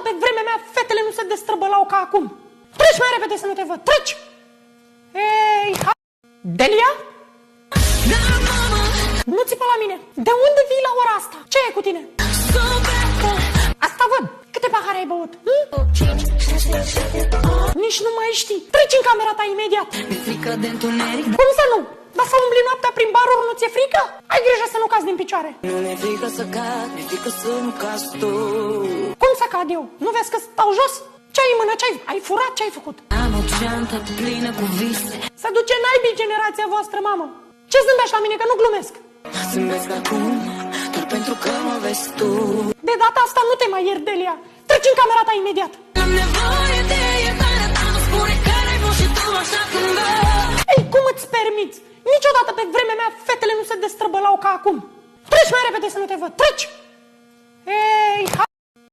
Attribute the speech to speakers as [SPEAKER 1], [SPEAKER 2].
[SPEAKER 1] pe vremea mea fetele nu se destrăbălau ca acum. Treci mai repede să nu te văd, treci! Ei, Delia? Nu țipa la mine. De unde vii la ora asta? Ce e cu tine? Asta văd. Câte pahare ai băut? Nici nu mai știi. Treci în camera ta imediat. Cum să nu? Dar să umbli noaptea prin baruri nu ți-e frică? Ai grijă să nu cazi din picioare.
[SPEAKER 2] Nu mi-e frică să cad, mi-e frică să nu cazi tu.
[SPEAKER 1] Cum să cad eu? Nu vezi că stau jos? Ce ai în mână? Ce ai furat? Ce ai făcut?
[SPEAKER 2] Am o geantă plină cu vise.
[SPEAKER 1] Să duce naibii generația voastră, mamă. Ce zâmbești la mine că nu glumesc?
[SPEAKER 2] Zâmbesc acum, doar pentru că mă vezi tu.
[SPEAKER 1] De data asta nu te mai ieri, Delia. Treci în camera ta imediat.
[SPEAKER 2] Am nevoie de iertarea ta, nu spune care ai fost și tu așa când
[SPEAKER 1] Ei, cum îți permiți? Niciodată pe vremea mea fetele nu se destrăbălau ca acum. Treci mai repede să nu te văd, treci! Ei,